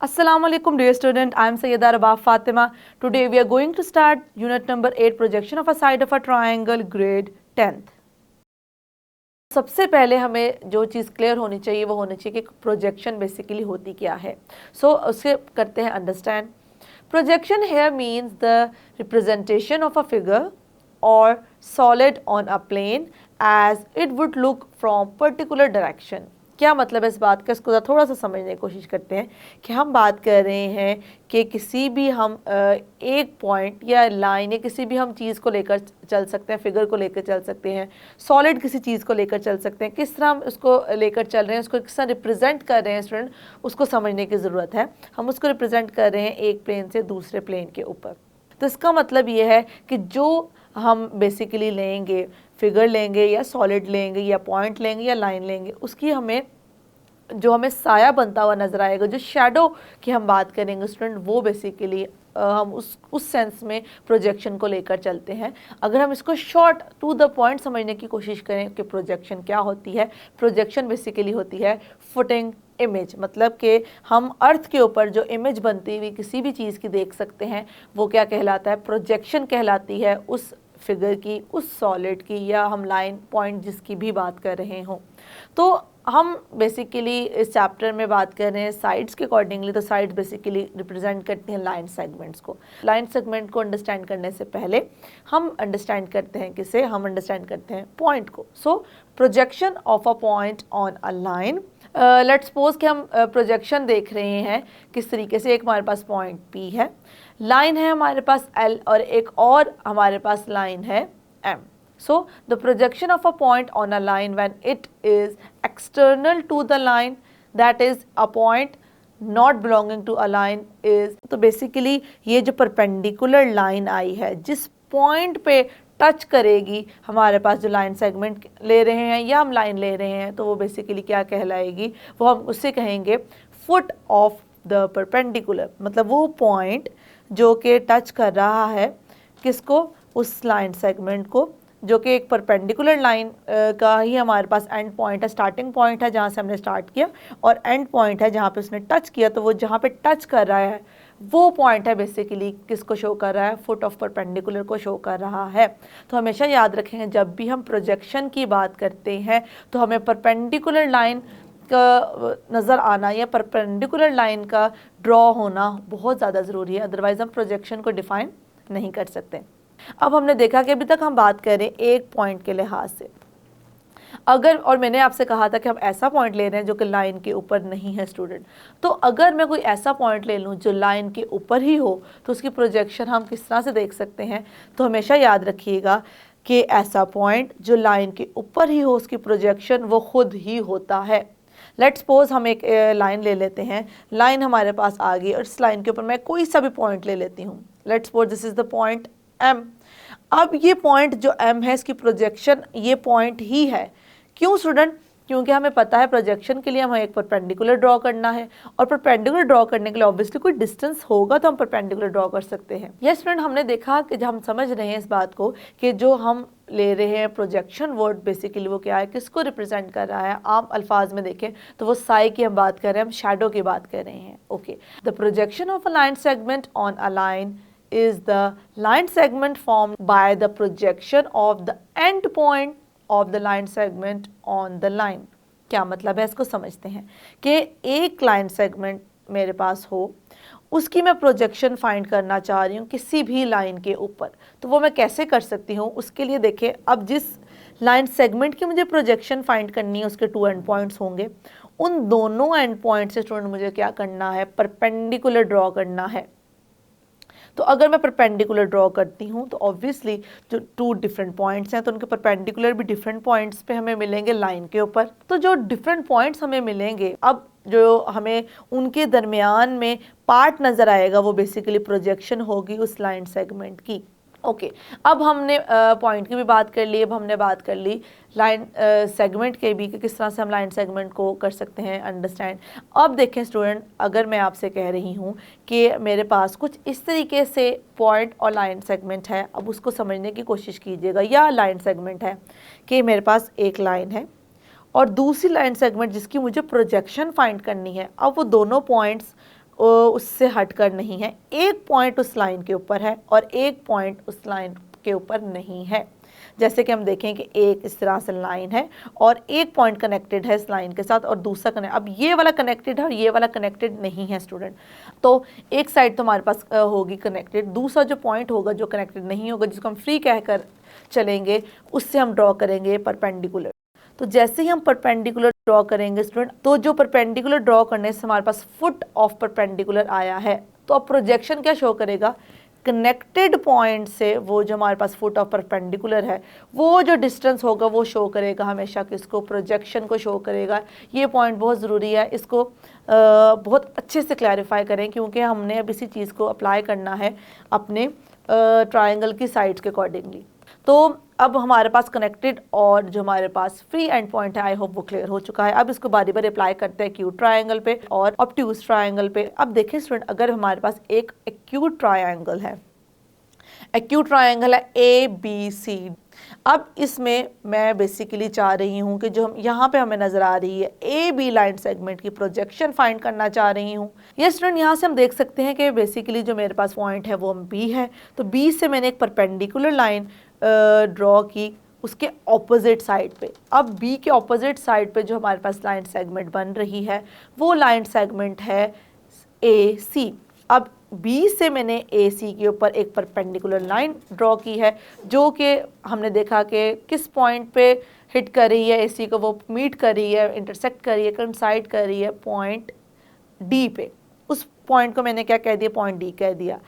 Assalamu alaikum dear student, I am Sayyida Rabab Fatima. Today we are going to start unit number 8 projection of a side of a triangle grade 10th. सबसे पहले हमें जो चीज़ clear होनी चाहिए वो होनी चाहिए कि प्रोजेक्शन बेसिकली होती क्या है. सो उसे करते हैं understand. Projection here means the representation of a figure or solid on a plane as it would look from particular direction. क्या मतलब है इस बात का, इसको थोड़ा सा समझने की कोशिश करते हैं कि हम बात कर रहे हैं कि किसी भी हम एक पॉइंट या लाइन या किसी भी हम चीज़ को लेकर चल सकते हैं, फिगर को लेकर चल सकते हैं, सॉलिड किसी चीज़ को लेकर चल सकते हैं. किस तरह हम उसको लेकर चल रहे हैं, उसको किस तरह रिप्रेजेंट कर रहे हैं स्टूडेंट, उसको समझने की ज़रूरत है. हम उसको रिप्रेजेंट कर रहे हैं एक प्लेन से दूसरे प्लेन के ऊपर. तो इसका मतलब ये है कि जो हम बेसिकली लेंगे, फिगर लेंगे या सॉलिड लेंगे या पॉइंट लेंगे या लाइन लेंगे, उसकी हमें साया बनता हुआ नज़र आएगा, जो शैडो की हम बात करेंगे स्टूडेंट, वो बेसिकली हम उस सेंस में प्रोजेक्शन को लेकर चलते हैं. अगर हम इसको शॉर्ट टू द पॉइंट समझने की कोशिश करें कि प्रोजेक्शन क्या होती है, प्रोजेक्शन बेसिकली होती है फुटिंग इमेज. मतलब कि हम अर्थ के ऊपर जो इमेज बनती हुई किसी भी चीज़ की देख सकते हैं, वो क्या कहलाता है, प्रोजेक्शन कहलाती है. उस फिगर की, उस सॉलिड की, या हम लाइन पॉइंट जिसकी भी बात कर रहे हों. तो हम बेसिकली इस चैप्टर में बात कर रहे हैं साइड्स के अकॉर्डिंगली. तो साइड्स बेसिकली रिप्रेजेंट करती हैं लाइन सेगमेंट्स को. लाइन सेगमेंट को अंडरस्टैंड करने से पहले हम अंडरस्टैंड करते हैं किसे, हम अंडरस्टैंड करते हैं पॉइंट को. So projection of a point on a line. Let's suppose कि हम प्रोजेक्शन देख रहे हैं किस तरीके से. एक हमारे पास पॉइंट P है, लाइन है हमारे पास L, और एक और हमारे पास लाइन है M. So the projection of a point on a line when it is external to the line, that is a point not belonging to a line is, तो basically ये जो perpendicular line आई है, जिस point पे touch करेगी हमारे पास जो line segment ले रहे हैं या हम लाइन ले रहे हैं, तो वो बेसिकली क्या कहलाएगी, वो हम उससे कहेंगे फुट ऑफ द परपेंडिकुलर. मतलब वो पॉइंट जो कि टच कर रहा है किसको, उस लाइन सेगमेंट को, जो कि एक परपेंडिकुलर लाइन का ही हमारे पास एंड पॉइंट है. स्टार्टिंग पॉइंट है जहाँ से हमने स्टार्ट किया, और एंड पॉइंट है जहाँ पे उसने टच किया. तो वो जहाँ पे टच कर रहा है वो पॉइंट है बेसिकली किसको शो कर रहा है, फुट ऑफ परपेंडिकुलर को शो कर रहा है. तो हमेशा याद रखेंगे जब भी हम प्रोजेक्शन की बात करते हैं तो हमें परपेंडिकुलर लाइन का नज़र आना या परपेंडिकुलर लाइन का ड्रॉ होना बहुत ज़्यादा ज़रूरी है, अदरवाइज़ हम प्रोजेक्शन को डिफ़ाइन नहीं कर सकते. अब हमने देखा कि अभी तक हम बात करें एक पॉइंट के लिहाज से. अगर, और मैंने आपसे कहा था कि हम ऐसा पॉइंट ले रहे हैं जो कि लाइन के ऊपर नहीं है स्टूडेंट. तो अगर मैं कोई ऐसा पॉइंट ले लूँ जो लाइन के ऊपर ही हो, तो उसकी प्रोजेक्शन हम किस तरह से देख सकते हैं. तो हमेशा याद रखिएगा कि ऐसा पॉइंट जो लाइन के ऊपर ही हो, उसकी प्रोजेक्शन वो खुद ही होता है. लेट्स सपोज हम एक लाइन ले लेते हैं. लाइन हमारे पास आ गई और इस लाइन के ऊपर मैं कोई सा भी पॉइंट ले लेती हूँ. Let's suppose this is the point M. अब ये पॉइंट जो M है, इसकी प्रोजेक्शन ये पॉइंट ही है. क्यों स्टूडेंट, क्योंकि हमें पता है प्रोजेक्शन के लिए हमें एक परपेंडिकुलर ड्रॉ करना है, और परपेंडिकुलर ड्रॉ करने के लिए ऑब्वियसली कोई डिस्टेंस होगा तो हम परपेंडिकुलर ड्रॉ कर सकते हैं. यस स्टूडेंट, हमने देखा कि जब हम समझ रहे हैं इस बात को कि जो हम ले रहे हैं प्रोजेक्शन वर्ड बेसिकली वो क्या है, किसको रिप्रेजेंट कर रहा है. आम अल्फाज में देखें तो वो साई की हम बात कर रहे हैं, हम शैडो की बात कर रहे हैं. Okay, the projection of a line segment on a line is the line segment formed by the projection of the end point of the line segment on the line. क्या मतलब है, इसको समझते हैं कि एक लाइन सेगमेंट मेरे पास हो, उसकी मैं प्रोजेक्शन फाइंड करना चाह रही हूँ किसी भी लाइन के ऊपर. तो वो मैं कैसे कर सकती हूँ, उसके लिए देखें, अब जिस लाइन सेगमेंट की मुझे प्रोजेक्शन फाइंड करनी है उसके 2 एंड पॉइंट्स होंगे. उन दोनों एंड पॉइंट से स्टूडेंट मुझे क्या करना है, परपेंडिकुलर ड्रॉ करना है. तो अगर मैं परपेंडिकुलर ड्रॉ करती हूँ तो ऑब्वियसली जो 2 डिफरेंट पॉइंट्स हैं तो उनके परपेंडिकुलर भी डिफरेंट पॉइंट्स पे हमें मिलेंगे लाइन के ऊपर. तो जो डिफरेंट पॉइंट्स हमें मिलेंगे, अब जो हमें उनके दरमियान में पार्ट नज़र आएगा वो बेसिकली प्रोजेक्शन होगी उस लाइन सेगमेंट की. ओके, अब हमने पॉइंट की भी बात कर ली, अब हमने बात कर ली लाइन सेगमेंट के भी कि किस तरह से हम लाइन सेगमेंट को कर सकते हैं अंडरस्टैंड. अब देखें स्टूडेंट, अगर मैं आपसे कह रही हूँ कि मेरे पास कुछ इस तरीके से पॉइंट और लाइन सेगमेंट है, अब उसको समझने की कोशिश कीजिएगा. या लाइन सेगमेंट है कि मेरे पास एक लाइन है और दूसरी लाइन सेगमेंट जिसकी मुझे प्रोजेक्शन फाइंड करनी है. अब वो दोनों पॉइंट्स उससे हटकर नहीं है, एक पॉइंट उस लाइन के ऊपर है और एक पॉइंट उस लाइन के ऊपर नहीं है। जैसे कि हम देखें कि एक इस तरह से लाइन है और एक पॉइंट कनेक्टेड है इस लाइन के साथ और दूसरा कनेक्ट, अब ये वाला कनेक्टेड है और ये वाला कनेक्टेड नहीं है स्टूडेंट। तो एक साइड तो हमारे पास होगी कनेक्टेड, दूसरा जो पॉइंट होगा जो कनेक्टेड नहीं होगा, जिसको हम फ्री कहकर चलेंगे, उससे हम ड्रॉ करेंगे परपेंडिकुलर। तो जैसे ही हम परपेंडिकुलर ड्रॉ करेंगे स्टूडेंट, तो जो परपेंडिकुलर ड्रॉ करने से हमारे पास फुट ऑफ परपेंडिकुलर आया है, तो अब प्रोजेक्शन क्या शो करेगा, कनेक्टेड पॉइंट से वो जो हमारे पास फुट ऑफ परपेंडिकुलर है वो जो डिस्टेंस होगा वो शो करेगा हमेशा किसको, प्रोजेक्शन को शो करेगा। ये पॉइंट बहुत ज़रूरी है, इसको बहुत अच्छे से क्लैरिफाई करें क्योंकि हमने अब इसी चीज़ को अप्लाई करना है अपने ट्रायंगल की साइड्स के अकॉर्डिंगली। तो अब हमारे पास कनेक्टेड और जो हमारे पास फ्री एंड पॉइंट है, आई होप वो क्लियर हो चुका है। अब इसको बारी बारी अप्लाई करते हैं एक्यूट ट्रायंगल पे और ऑब्ट्यूज ट्रायंगल पे। अब देखिए स्टूडेंट, अगर हमारे पास एक एक्यूट ट्रायंगल है, एक्यूट ट्रायंगल है ABC, अब इसमें मैं बेसिकली चाह रही हूँ कि जो हम यहाँ पे हमें नजर आ रही है AB लाइन सेगमेंट की प्रोजेक्शन फाइंड करना चाह रही हूँ। ये स्टूडेंट यहाँ से हम देख सकते हैं कि बेसिकली जो मेरे पास पॉइंट है वो B है, तो B से मैंने एक परपेंडिकुलर लाइन ड्रॉ की उसके ऑपोजिट साइड पे। अब B के ऑपोजिट साइड पे जो हमारे पास लाइन सेगमेंट बन रही है वो लाइन सेगमेंट है AC। अब B से मैंने AC के ऊपर एक परपेंडिकुलर लाइन ड्रॉ की है जो कि हमने देखा कि किस पॉइंट पे हिट कर रही है AC को, वो मीट कर रही है, इंटरसेक्ट कर रही है, कंसाइड कर रही है पॉइंट D पे। उस पॉइंट को मैंने क्या कह दिया, पॉइंट D कह दिया।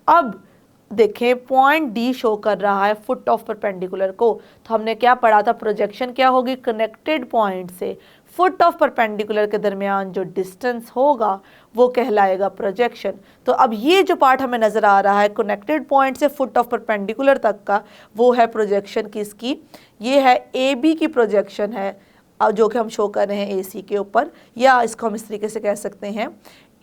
अब देखें पॉइंट D शो कर रहा है फुट ऑफ परपेंडिकुलर को, तो हमने क्या पढ़ा था, प्रोजेक्शन क्या होगी, कनेक्टेड पॉइंट से फुट ऑफ परपेंडिकुलर के दरमियान जो डिस्टेंस होगा वो कहलाएगा प्रोजेक्शन। तो अब ये जो पार्ट हमें नज़र आ रहा है कनेक्टेड पॉइंट से फुट ऑफ परपेंडिकुलर तक का, वो है प्रोजेक्शन किसकी, ये है AB की प्रोजेक्शन है जो कि हम शो कर रहे हैं AC के ऊपर, या इसको हम इस तरीके से कह सकते हैं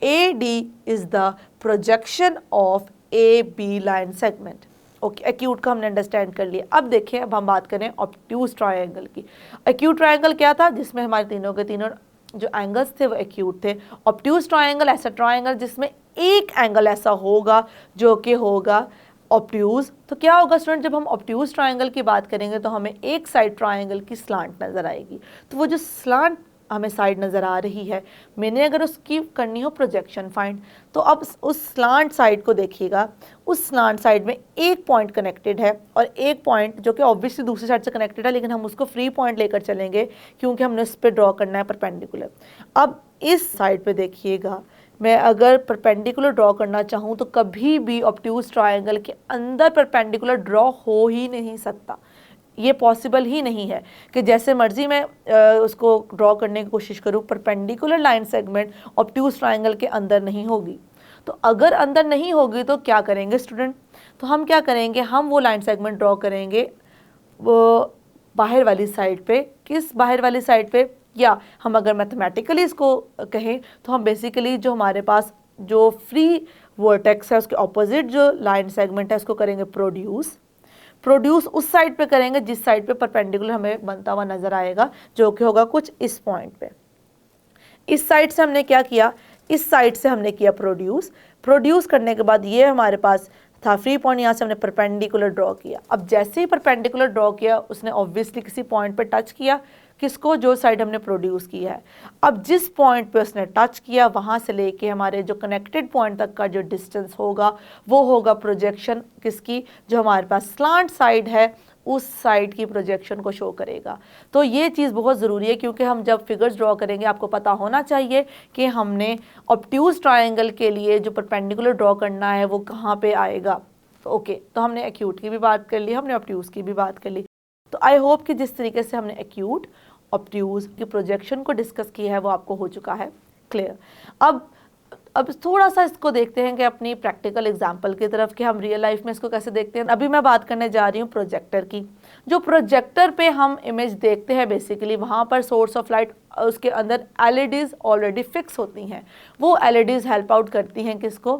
AD is the projection of AB line segment. Okay, acute का हमने अंडरस्टैंड कर लिया। अब देखें, अब हम बात करें ऑब्ट्यूज ट्रायंगल की। एक्यूट ट्रायंगल क्या था, जिसमें हमारे तीनों के तीनों जो एंगल्स थे वो एक्यूट थे। ऑब्ट्यूज ट्रायंगल ऐसा ट्रायंगल जिसमें एक एंगल ऐसा होगा जो कि होगा ऑब्ट्यूज। तो क्या होगा स्टूडेंट, जब हम ऑब्ट्यूज ट्रायंगल की बात करेंगे तो हमें एक साइड ट्रायंगल की स्लांट नज़र आएगी। तो वो जो स्लांट हमें साइड नज़र आ रही है, मैंने अगर उसकी करनी हो प्रोजेक्शन फाइंड, तो अब उस स्लांट साइड को देखिएगा, उस स्लांट साइड में एक पॉइंट कनेक्टेड है और एक पॉइंट जो कि ऑब्वियसली दूसरी साइड से कनेक्टेड है, लेकिन हम उसको फ्री पॉइंट लेकर चलेंगे क्योंकि हमने उस पर ड्रॉ करना है परपेंडिकुलर। अब इस साइड पे देखिएगा, मैं अगर परपेंडिकुलर ड्रॉ करना चाहूँ तो कभी भी ऑब्ट्यूज ट्रायंगल के अंदर परपेंडिकुलर ड्रॉ हो ही नहीं सकता, ये पॉसिबल ही नहीं है कि जैसे मर्जी मैं उसको ड्रॉ करने की कोशिश करूँ, perpendicular line segment obtuse triangle के अंदर नहीं होगी। तो अगर अंदर नहीं होगी तो क्या करेंगे स्टूडेंट, तो हम क्या करेंगे, हम वो लाइन सेगमेंट ड्रॉ करेंगे वो बाहर वाली साइड पे। किस बाहर वाली साइड पे, या हम अगर मैथमेटिकली इसको कहें तो हम बेसिकली जो हमारे पास जो फ्री वर्टेक्स है उसके ऑपोजिट जो लाइन सेगमेंट है उसको करेंगे प्रोड्यूस उस साइड पे करेंगे जिस साइड पे परपेंडिकुलर हमें बनता हुआ नजर आएगा, जो कि होगा कुछ इस पॉइंट पे। इस साइड से हमने क्या किया, इस साइड से हमने किया प्रोड्यूस करने के बाद ये हमारे पास था फ्री पॉइंट, यहाँ से हमने परपेंडिकुलर ड्रॉ किया। अब जैसे ही परपेंडिकुलर ड्रॉ किया उसने ऑब्वियसली किसी पॉइंट पे टच किया, किसको, जो साइड हमने प्रोड्यूस की है। अब जिस पॉइंट पे उसने टच किया वहाँ से लेके हमारे जो कनेक्टेड पॉइंट तक का जो डिस्टेंस होगा वो होगा प्रोजेक्शन किसकी, जो हमारे पास स्लांट साइड है उस साइड की प्रोजेक्शन को शो करेगा। तो ये चीज़ बहुत ज़रूरी है क्योंकि हम जब फिगर्स ड्रॉ करेंगे आपको पता होना चाहिए कि हमने ऑब्ट्यूज ट्रायंगल के लिए जो परपेंडिकुलर ड्रॉ करना है वो कहाँ पे आएगा। तो ओके, तो हमने एक्यूट की भी बात कर ली, हमने ऑब्ट्यूज की भी बात कर ली। तो आई होप कि जिस तरीके से हमने एक्यूट ऑब्ट्यूज की प्रोजेक्शन को डिस्कस किया है वो आपको हो चुका है क्लियर। अब थोड़ा सा इसको देखते हैं कि अपनी प्रैक्टिकल एग्जांपल की तरफ कि हम रियल लाइफ में इसको कैसे देखते हैं। अभी मैं बात करने जा रही हूँ प्रोजेक्टर की। जो प्रोजेक्टर पे हम इमेज देखते हैं बेसिकली वहाँ पर सोर्स ऑफ लाइट उसके अंदर एलईडीज ऑलरेडी फिक्स होती हैं। वो एलईडीज हेल्प आउट करती हैं किसको,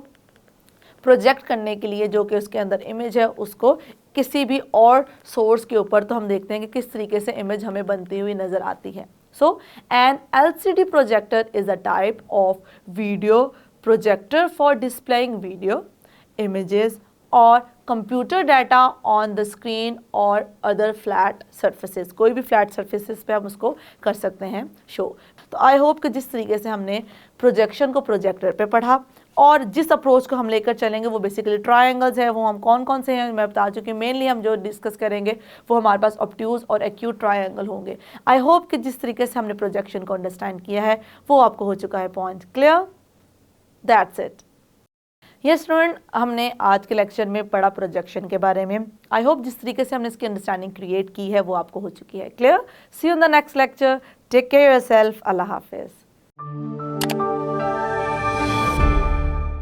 प्रोजेक्ट करने के लिए जो कि उसके अंदर इमेज है उसको किसी भी और सोर्स के ऊपर। तो हम देखते हैं कि किस तरीके से इमेज हमें बनती हुई नज़र आती है। So an LCD projector is a type of video projector for displaying video, images और computer data on the screen और अदर फ्लैट सर्फेसेस, कोई भी फ्लैट सर्फेसेस पे हम उसको कर सकते हैं शो। तो आई होप कि जिस तरीके से हमने प्रोजेक्शन को प्रोजेक्टर पे पढ़ा और जिस अप्रोच को हम लेकर चलेंगे वो बेसिकली ट्रायंगल्स है, वो हम कौन कौन से हैं मैं बता चुकी हूँ। मेनली हम जो डिस्कस करेंगे वो हमारे पास ऑब्ट्यूज और एक्यूट ट्रायंगल होंगे। आई होप कि जिस तरीके से हमने प्रोजेक्शन को अंडरस्टैंड किया है वो आपको हो चुका है पॉइंट क्लियर। That's it. ये स्टूडेंट, हमने आज के लेक्चर में पढ़ा प्रोजेक्शन के बारे में। आई होप जिस तरीके से हमने इसकी अंडरस्टैंडिंग क्रिएट की है वो आपको हो चुकी है clear. See you in the next lecture. Take care yourself. अल्लाह हाफिज़।